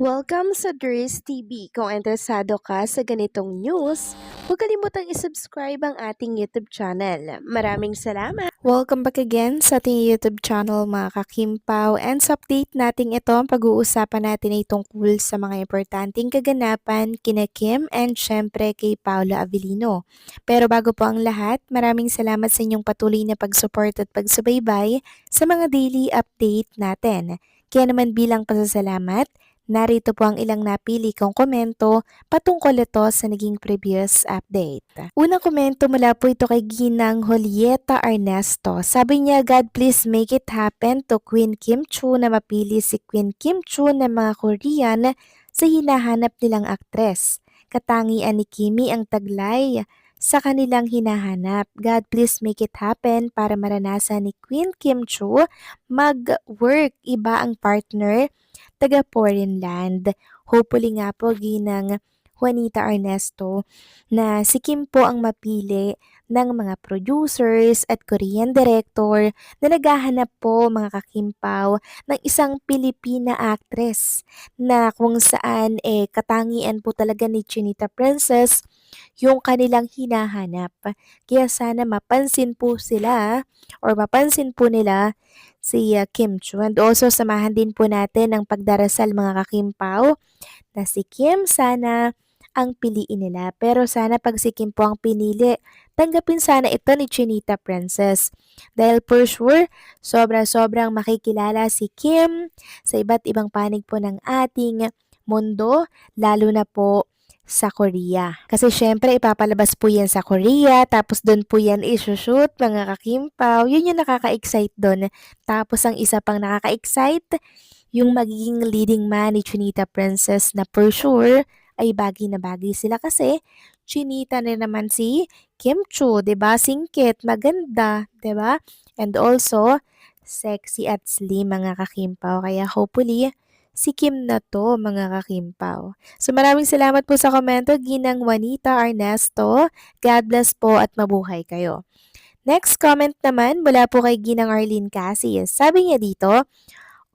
Welcome sa Dries TV. Kung interesado ka sa ganitong news, huwag kalimutang isubscribe ang ating YouTube channel. Maraming salamat! Welcome back again sa ating YouTube channel mga kakimpaw. And sa update natin ito, ang pag-uusapan natin ay tungkol sa mga importanteng kaganapan kina Kim and syempre kay Paolo Avellino. Pero bago po ang lahat, maraming salamat sa inyong patuloy na pag-support at pagsubaybay sa mga daily update natin. Kaya naman bilang pasasalamat, narito po ang ilang napili kong komento patungkol ito sa naging previous update. Unang komento mula po ito kay Ginang Julieta Ernesto. Sabi niya, God please make it happen to Queen Kim Chu na mapili si Queen Kim Chu ng mga Korean sa hinahanap nilang aktres. Katangian ni Kimi ang taglay sa kanilang hinahanap. God please make it happen para maranasan ni Queen Kim Chu mag-work. Iba ang partner taga foreign land. Hopefully nga po ginang Juanita Ernesto na si Kim po ang mapili ng mga producers at Korean director na naghahanap po mga kakimpaw ng isang Pilipina actress na kung saan katangian po talaga ni Chinita Princess yung kanilang hinahanap. Kaya sana mapansin po sila or mapansin po nila si Kim Chu. And also samahan din po natin ang pagdarasal mga kakimpaw na si Kim sana ang piliin nila. Pero sana pag si Kim po ang pinili, tanggapin sana ito ni Chinita Princess. Dahil for sure, sobra-sobrang makikilala si Kim sa iba't ibang panig po ng ating mundo, lalo na po sa Korea. Kasi syempre ipapalabas po yan sa Korea, tapos doon po yan isushoot mga kakimpaw. Yun yung nakaka-excite doon. Tapos ang isa pang nakaka-excite, yung magiging leading man ni Chinita Princess na for sure ay bagay na bagay sila kasi Chinita na naman si Kim Chu, 'di ba? Singkit, maganda, 'di ba? And also sexy at slim mga kakimpaw. Kaya hopefully si Kim na to mga kakimpaw. So maraming salamat po sa komento Ginang Juanita Ernesto. God bless po at mabuhay kayo. Next comment naman mula po kay Ginang Arlene Cassius. Sabi niya dito,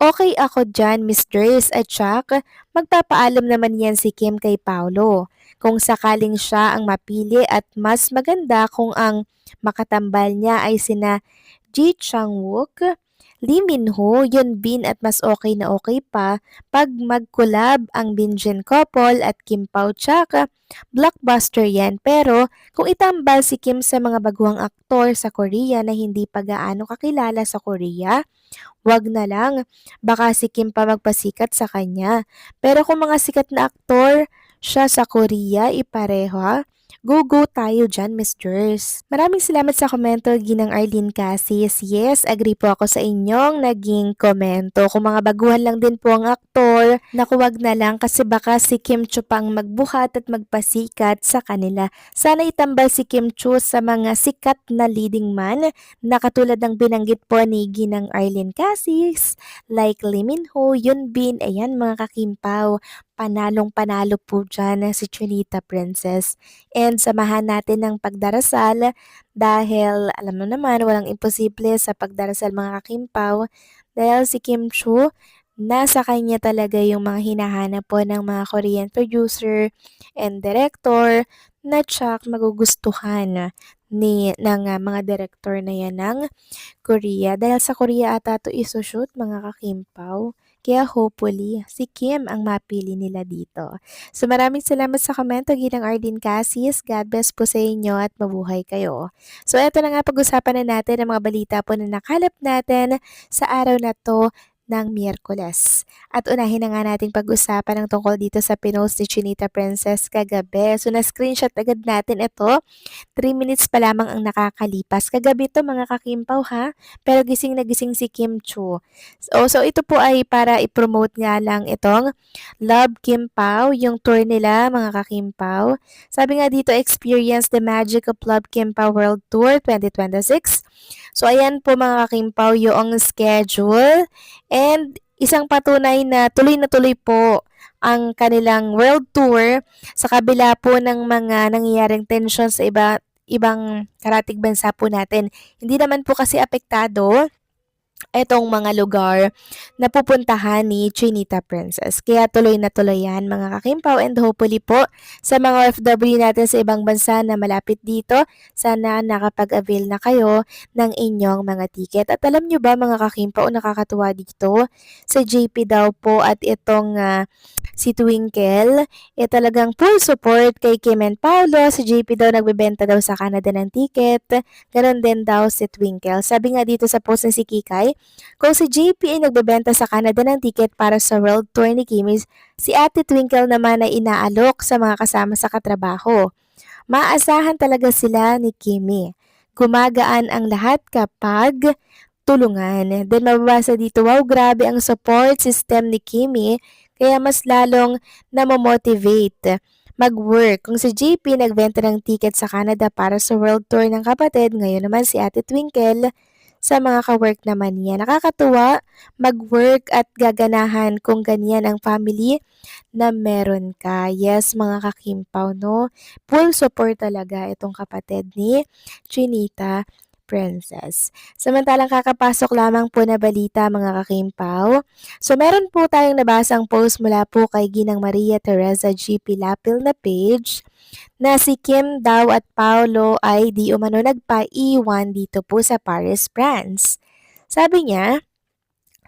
okay ako dyan, Miss Grace at Chuck. Magpapaalam naman yan si Kim kay Paolo. Kung sakaling siya ang mapili at mas maganda kung ang makatambal niya ay sina Ji Chang-wook, Lee Min-ho, Yun Bin at mas okay pa pag mag-collab ang Binjin couple at Kim Pao Chak. Blockbuster yan pero kung itambal si Kim sa mga baguhang aktor sa Korea na hindi pa gaano kakilala sa Korea, wag na lang. Baka si Kim pa magpasikat sa kanya. Pero kung mga sikat na aktor siya sa Korea, ipareho ha. Go tayo dyan, Miss Jers. Maraming salamat sa komento, Ginang Arlene Cassis. Yes, agree po ako sa inyong naging komento. Kung mga baguhan lang din po ang aktor, nakuwag na lang kasi baka si Kim Chu pang magbuhat at magpasikat sa kanila. Sana itambal si Kim Chu sa mga sikat na leading man na katulad ng binanggit po ni Ginang Arlene Cassis, like Lee Min Ho, Yun Bin, ayan mga kakimpaw. Panalong-panalo po dyan si Chinita Princess. And samahan natin ng pagdarasal dahil alam mo naman walang imposible sa pagdarasal mga kakimpaw dahil si Kim Chu nasa kanya talaga yung mga hinahanap po ng mga Korean producer and director na tsak magugustuhan ng mga director na yan ng Korea. Dahil sa Korea ata to isushoot mga kakimpaw. Kaya hopefully, si Kim ang mapili nila dito. So maraming salamat sa komento, Ginang Ardin Cassis. God bless po sa inyo at mabuhay kayo. So eto na nga pag-usapan na natin ang mga balita po na nakalap natin sa araw na to ng Miyerkules. At unahin na nga nating pag-usapan ang tungkol dito sa pinost ni Chinita Princess kagabi. So na-screenshot agad natin ito. 3 minutes pa lamang ang nakakalipas. Kagabi to mga kakimpaw ha, pero gising na gising si Kim Chu. So ito po ay para i-promote nga lang itong Love Kim Pao, yung tour nila mga kakimpaw. Sabi nga dito, experience the magic of Love Kim Pao World Tour 2026. So ayan po mga kakimpaw yung schedule and isang patunay na tuloy po ang kanilang world tour sa kabila po ng mga nangyayaring tension sa ibang karatig bansa po natin. Hindi naman po kasi apektado etong mga lugar na pupuntahan ni Chinita Princess. Kaya tuloy na tuloy yan mga kakimpaw, and hopefully po sa mga OFW natin sa ibang bansa na malapit dito, sana nakapag-avail na kayo ng inyong mga ticket. At alam nyo ba mga kakimpaw, nakakatuwa dito sa JP daw po at itong si Twinkle, talagang full support kay Kim and Paolo. Si JP daw nagbebenta daw sa Canada ng ticket. Ganon din daw si Twinkle. Sabi nga dito sa post ni si Kikay, kung si JP ay nagbebenta sa Canada ng ticket para sa World Tour ni Kimi, si Ate Twinkle naman ay inaalok sa mga kasama sa katrabaho. Maasahan talaga sila ni Kimi. Gumagaan ang lahat kapag tulungan. Then mababasa dito, wow, grabe ang support system ni Kimi, kaya mas lalong namomotivate mag-work. Kung si JP nagbenta ng ticket sa Canada para sa World Tour ng kapatid, ngayon naman si Ate Twinkle sa mga ka-work naman niya. Nakakatuwa mag-work at gaganahan kung ganyan ang family na meron ka. Yes, mga kakimpaw, no? Full support talaga itong kapatid ni Chinita Princess. Samantalang kakapasok lamang po na balita mga kakimpaw. So meron po tayong nabasang post mula po kay Ginang Maria Teresa G. Pilapil na page na si Kim daw at Paolo ay di umano nagpaiwan dito po sa Paris, France. Sabi niya,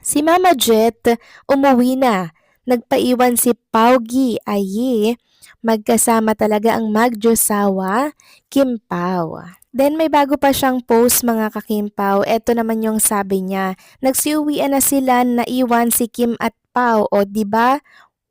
si Mama Jet umuwi na. Nagpaiwan si Paugi ay magkasama talaga ang magjosawa Kim Pao. Then may bago pa siyang post mga kakimpaw. Ito naman yung sabi niya. Nagsiuwian na sila, naiwan si Kim at Pao. O di ba?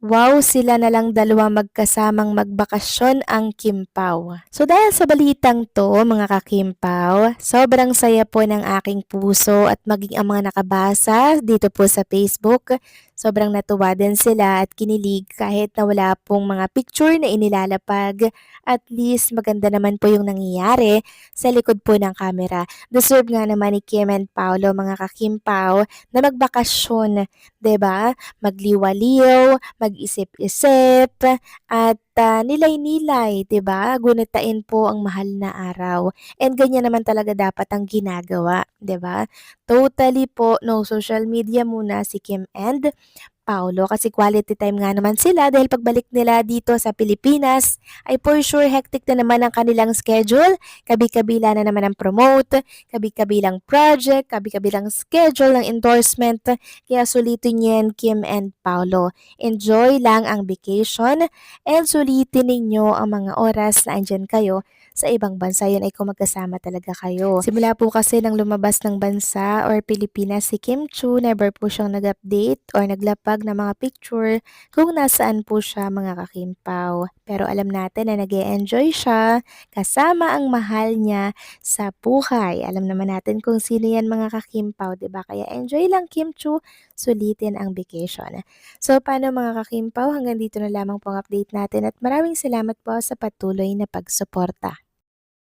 Wow, sila na lang dalawa magkasamang magbakasyon ang Kimpaw. So dahil sa balitang to mga kakimpaw, sobrang saya po ng aking puso at maging ang mga nakabasa dito po sa Facebook. Sobrang natuwa din sila at kinilig kahit na wala pong mga picture na inilalapag. At least maganda naman po yung nangyayari sa likod po ng camera. Deserve nga naman ni Kim and Paolo mga kakimpaw na magbakasyon, 'di ba? Magliwaliw, mag-isip-isip, at nilay-nilay, 'di ba? Gunitain po ang mahal na araw. And ganyan naman talaga dapat ang ginagawa, 'di ba? Totally po no social media muna si Kim and Paolo kasi quality time nga naman sila dahil pagbalik nila dito sa Pilipinas ay for sure hectic na naman ang kanilang schedule, kabi-kabila na naman ang promote, kabi-kabilang project, kabi-kabilang schedule ng endorsement, kaya sulitin niyo yan Kim and Paolo. Enjoy lang ang vacation and sulitin ninyo ang mga oras na andyan kayo sa ibang bansa. Yun ay kung magkasama talaga kayo. Simula po kasi nang lumabas ng bansa or Pilipinas si Kim Chu, never po siyang nag-update or naglapag ng mga picture kung nasaan po siya mga kakimpaw. Pero alam natin na nag-e-enjoy siya kasama ang mahal niya sa buhay. Alam naman natin kung sino yan mga kakimpaw, 'di ba? Kaya enjoy lang Kim Chu, sulitin ang vacation. So paano mga kakimpaw, hanggang dito na lamang po ang update natin at maraming salamat po sa patuloy na pagsuporta.